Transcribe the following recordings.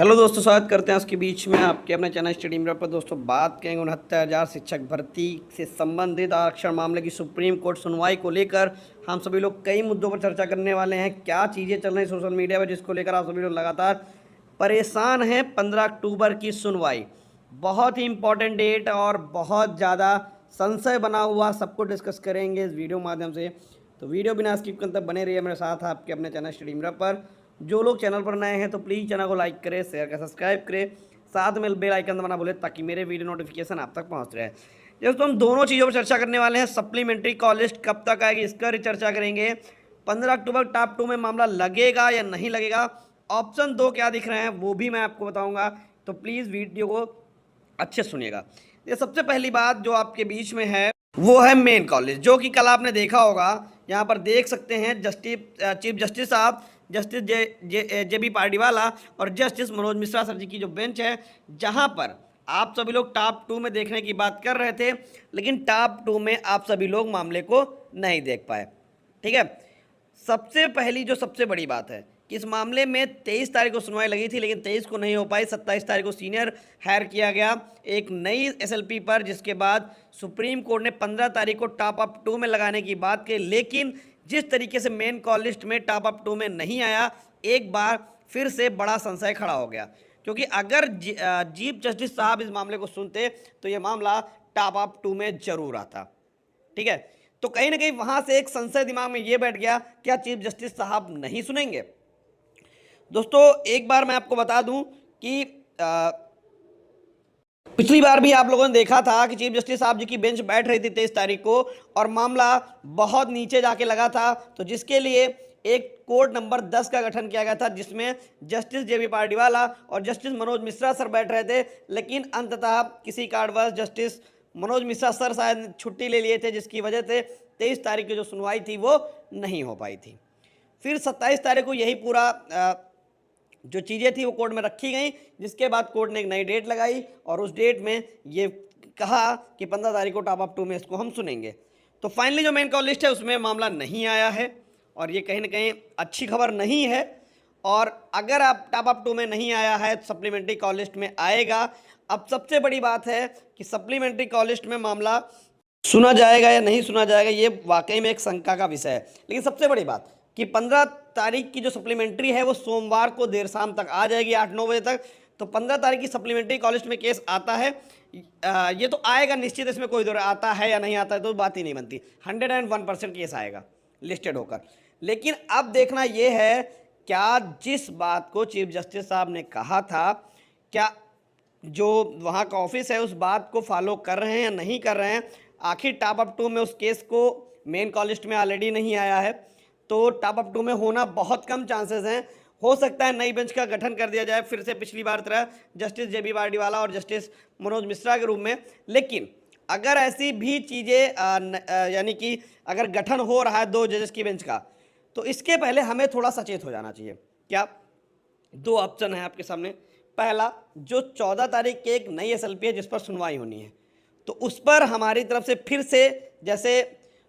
Hello दोस्तों, स्वागत करते हैं उसके बीच में आपके अपने चैनल स्टडी मिरर पर। दोस्तों बात करेंगे 69,000 शिक्षक भर्ती से संबंधित आरक्षण मामले की सुप्रीम कोर्ट सुनवाई को लेकर। हम सभी लोग कई मुद्दों पर चर्चा करने वाले हैं। क्या चीज़ें चल रही सोशल मीडिया पर जिसको लेकर आप सभी लोग लगातार परेशान हैं। 15 अक्टूबर की सुनवाई बहुत ही इंपॉर्टेंट डेट और बहुत ज़्यादा संशय बना हुआ, सबको डिस्कस करेंगे इस वीडियो माध्यम से। तो वीडियो बिना स्किप करने तक बने रहिए मेरे साथ आपके अपने चैनल स्टडी मिरर पर। जो लोग चैनल पर नए हैं तो प्लीज़ चैनल को लाइक करें, शेयर करें, सब्सक्राइब करें, साथ में बेल आइकन दबाना भूलें ताकि मेरे वीडियो नोटिफिकेशन आप तक पहुंच रहे। दोस्तों हम दोनों चीज़ों पर चर्चा करने वाले हैं। सप्लीमेंट्री कॉल लिस्ट कब तक आएगी इसका चर्चा करेंगे। 15 अक्टूबर टॉप 2 में मामला लगेगा या नहीं लगेगा, ऑप्शन 2 क्या दिख रहे हैं वो भी मैं आपको बताऊँगा। तो प्लीज़ वीडियो को अच्छे सुनिएगा। ये सबसे पहली बात जो आपके बीच में है वो है मेन कॉलेज, जो कि कल आपने देखा होगा। यहाँ पर देख सकते हैं चीफ जस्टिस साहब, जस्टिस जे बी पार्डीवाला और जस्टिस मनोज मिश्रा सर जी की जो बेंच है, जहाँ पर आप सभी लोग टॉप 2 में देखने की बात कर रहे थे, लेकिन टॉप 2 में आप सभी लोग मामले को नहीं देख पाए। ठीक है, सबसे पहली जो सबसे बड़ी बात है कि इस मामले में 23 तारीख को सुनवाई लगी थी, लेकिन 23 को नहीं हो पाई। 27 तारीख को सीनियर हायर किया गया एक नई एसएलपी पर, जिसके बाद सुप्रीम कोर्ट ने 15 तारीख को टॉप अप 2 में लगाने की बात की। लेकिन जिस तरीके से मेन कॉल लिस्ट में टॉप अप 2 में नहीं आया, एक बार फिर से बड़ा संशय खड़ा हो गया। क्योंकि अगर चीफ जस्टिस साहब इस मामले को सुनते तो ये मामला टॉप अप 2 में जरूर आता। ठीक है, तो कहीं ना कहीं वहां से एक संशय दिमाग में ये बैठ गया, क्या चीफ जस्टिस साहब नहीं सुनेंगे। दोस्तों एक बार मैं आपको बता दूं कि पिछली बार भी आप लोगों ने देखा था कि चीफ जस्टिस साहब जी की बेंच बैठ रही थी 23 तारीख को, और मामला बहुत नीचे जाके लगा था। तो जिसके लिए एक कोर्ट नंबर 10 का गठन किया गया था, जिसमें जस्टिस जे बी पार्डीवाला और जस्टिस मनोज मिश्रा सर बैठ रहे थे। लेकिन अंततः किसी कारणवश जस्टिस मनोज मिश्रा सर शायद छुट्टी ले लिए थे, जिसकी वजह से 23 तारीख की जो सुनवाई थी वो नहीं हो पाई थी। फिर 27 तारीख को यही पूरा जो चीज़ें थी वो कोर्ट में रखी गई, जिसके बाद कोर्ट ने एक नई डेट लगाई और उस डेट में ये कहा कि 15 तारीख को टॉप अप 2 में इसको हम सुनेंगे। तो फाइनली जो मेन कॉल लिस्ट है उसमें मामला नहीं आया है, और ये कहीं ना कहीं अच्छी खबर नहीं है। और अगर आप टॉप अप 2 में नहीं आया है तो सप्लीमेंट्री कॉल लिस्ट में आएगा। अब सबसे बड़ी बात है कि सप्लीमेंट्री कॉल लिस्ट में मामला सुना जाएगा या नहीं सुना जाएगा, ये वाकई में एक शंका का विषय है। लेकिन सबसे बड़ी बात कि 15 तारीख की जो सप्लीमेंट्री है वो सोमवार को देर शाम तक आ जाएगी, 8-9 बजे तक। तो 15 तारीख की सप्लीमेंट्री कॉल लिस्ट में केस आता है, ये तो आएगा निश्चित, इसमें कोई दौर आता है या नहीं आता है तो बात ही नहीं बनती। 101% केस आएगा लिस्टेड होकर। लेकिन अब देखना ये है, क्या जिस बात को चीफ जस्टिस साहब ने कहा था, क्या जो वहाँ का ऑफिस है उस बात को फॉलो कर रहे हैं या नहीं कर रहे हैं। आखिर टॉप अप 2 में उस केस को मेन कॉल लिस्ट में ऑलरेडी नहीं आया है, तो टॉप अप 2 में होना बहुत कम चांसेस हैं। हो सकता है नई बेंच का गठन कर दिया जाए फिर से पिछली बार तरह जस्टिस जे बी पार्डीवाला और जस्टिस मनोज मिश्रा के रूप में। लेकिन अगर ऐसी भी चीज़ें यानी कि अगर गठन हो रहा है 2 जजेस की बेंच का, तो इसके पहले हमें थोड़ा सचेत हो जाना चाहिए। क्या 2 ऑप्शन है आपके सामने। पहला, जो 14 तारीख की एक नई एसएलपी है जिस पर सुनवाई होनी है, तो उस पर हमारी तरफ से फिर से, जैसे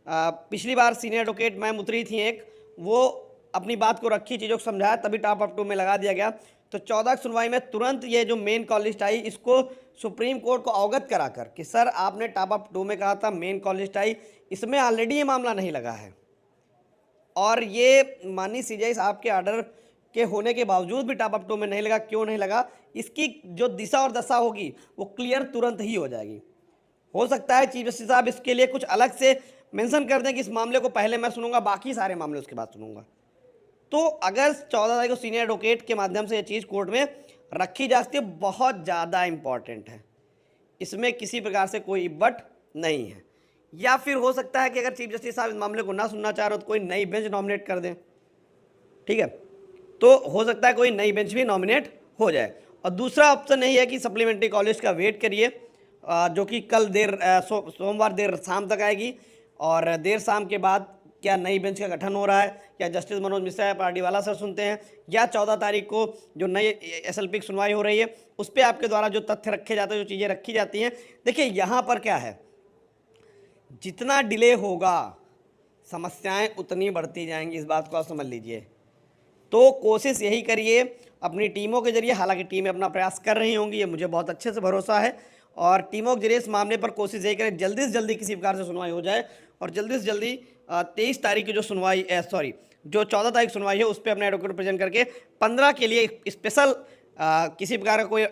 पिछली बार सीनियर एडवोकेट मैम उतरी थी एक, वो अपनी बात को रखी, चीज़ों को समझाया, तभी टॉप अप 2 में लगा दिया गया। तो 14 की सुनवाई में तुरंत ये जो मेन कॉल लिस्ट आई, इसको सुप्रीम कोर्ट को अवगत कराकर कि सर आपने टॉप अप 2 में कहा था, मेन कॉल लिस्ट आई, इसमें ऑलरेडी ये मामला नहीं लगा है, और ये माननीय सीजेआई साहब के आर्डर के होने के बावजूद भी टॉप अप 2 में नहीं लगा। क्यों नहीं लगा, इसकी जो दिशा और दशा होगी वो क्लियर तुरंत ही हो जाएगी। हो सकता है चीफ जस्टिस साहब इसके लिए कुछ अलग से मेंशन कर दें कि इस मामले को पहले मैं सुनूंगा, बाकी सारे मामले उसके बाद सुनूंगा। तो अगर 14 तारीख को सीनियर एडवोकेट के माध्यम से ये चीज़ कोर्ट में रखी जा सकती है, बहुत ज़्यादा इंपॉर्टेंट है, इसमें किसी प्रकार से कोई इब्बट नहीं है। या फिर हो सकता है कि अगर चीफ जस्टिस साहब इस मामले को ना सुनना चाह रहे हो तो कोई नई बेंच नॉमिनेट कर दें। ठीक है, तो हो सकता है कोई नई बेंच भी नॉमिनेट हो जाए। और दूसरा ऑप्शन यही है कि सप्लीमेंट्री कॉल लिस्ट का वेट करिए, जो कि कल सोमवार देर शाम तक आएगी, और देर शाम के बाद क्या नई बेंच का गठन हो रहा है, क्या जस्टिस मनोज मिश्रा या पार्डीवाला सर सुनते हैं, या 14 तारीख को जो नई एसएलपी की सुनवाई हो रही है उस पर आपके द्वारा जो तथ्य रखे जाते हैं, जो चीज़ें रखी जाती हैं। देखिए यहाँ पर क्या है, जितना डिले होगा समस्याएं उतनी बढ़ती जाएंगी, इस बात को आप समझ लीजिए। तो कोशिश यही करिए अपनी टीमों के जरिए, हालांकि टीमें अपना प्रयास कर रही होंगी, ये मुझे बहुत अच्छे से भरोसा है, और टीमों के जरिए इस मामले पर कोशिश यही करें जल्दी से जल्दी किसी प्रकार से सुनवाई हो जाए, और जल्दी से जल्दी 23 तारीख की जो सुनवाई जो 14 तारीख सुनवाई है उस पर अपने एडवोकेट प्रेजेंट करके 15 के लिए स्पेशल किसी प्रकार का कोई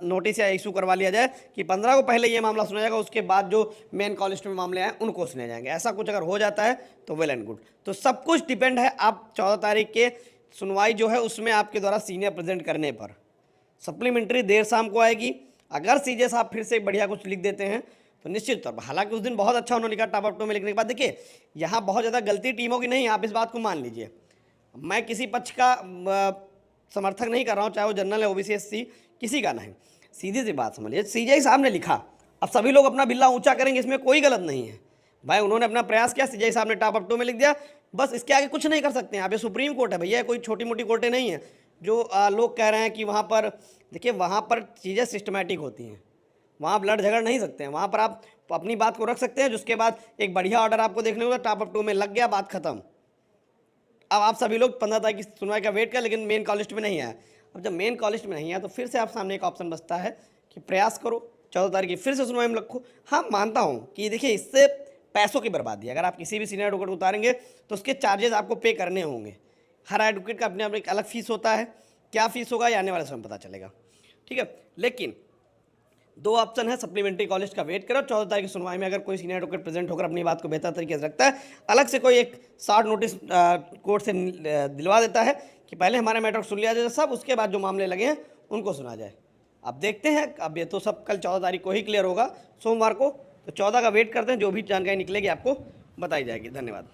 नोटिस या इशू करवा लिया जाए कि 15 को पहले ये मामला सुना जाएगा, उसके बाद जो मेन कॉल लिस्ट में मामले आए उनको सुने जाएंगे। ऐसा कुछ अगर हो जाता है तो वेल एंड गुड। तो सब कुछ डिपेंड है आप 14 तारीख के सुनवाई जो है उसमें आपके द्वारा सीनियर प्रेजेंट करने पर। सप्लीमेंट्री देर शाम को आएगी। अगर सीजे साहब फिर से बढ़िया कुछ लिख देते हैं तो निश्चित तौर पर, हालांकि उस दिन बहुत अच्छा उन्होंने लिखा टॉप अप 2 में लिखने के बाद, देखिए यहाँ बहुत ज़्यादा गलती टीमों की नहीं, आप इस बात को मान लीजिए। मैं किसी पक्ष का समर्थक नहीं कर रहा हूँ, चाहे वो जनरल है, ओबीसी, एससी, किसी का नहीं। सीधी सी बात समझिए, सीजे साहब ने लिखा, अब सभी लोग अपना बिल्ला ऊंचा करेंगे, इसमें कोई गलत नहीं है भाई। उन्होंने अपना प्रयास किया, सीजे साहब ने टॉप अप 2 में लिख दिया, बस इसके आगे कुछ नहीं कर सकते हैं आप। ये सुप्रीम कोर्ट है भैया, कोई छोटी मोटी कोर्टें नहीं है जो लोग कह रहे हैं कि वहाँ पर, देखिए वहाँ पर चीज़ें सिस्टमैटिक होती हैं, वहाँ आप लड़ झगड़ नहीं सकते हैं, वहाँ पर आप अपनी बात को रख सकते हैं, जिसके बाद एक बढ़िया ऑर्डर आपको देखने को टॉप अप 2 में लग गया, बात खत्म। अब आप सभी लोग 15 तारीख की सुनवाई का वेट कर, लेकिन मेन कॉल लिस्ट में नहीं आया। अब जब मेन कॉल लिस्ट में नहीं आया तो फिर से आप सामने एक ऑप्शन बचता है कि प्रयास करो 14 तारीख की फिर से सुनवाई में रखो। हाँ, मानता हूँ कि देखिए इससे पैसों की बर्बादी है। अगर आप किसी भी सीनियर एडवोकेट उतारेंगे तो उसके चार्जेस आपको पे करने होंगे। हर एडवोकेट का अपने आप एक अलग फीस होता है, क्या फीस होगा ये आने वाले समय पता चलेगा, ठीक है। लेकिन 2 ऑप्शन है, सप्लीमेंट्री कॉलेज का वेट करो, 14 तारीख की सुनवाई में अगर कोई सीनियर एडवोकेट प्रेजेंट होकर अपनी बात को बेहतर तरीके से रखता है, अलग से कोई एक शॉर्ट नोटिस कोर्ट से दिलवा देता है कि पहले हमारे मैटर सुन लिया जाए सब, उसके बाद जो मामले लगे हैं उनको सुना जाए। अब देखते हैं, अब ये तो सब कल 14 तारीख को ही क्लियर होगा, सोमवार को। तो 14 का वेट करते हैं, जो भी जानकारी निकलेगी आपको बताई जाएगी। धन्यवाद।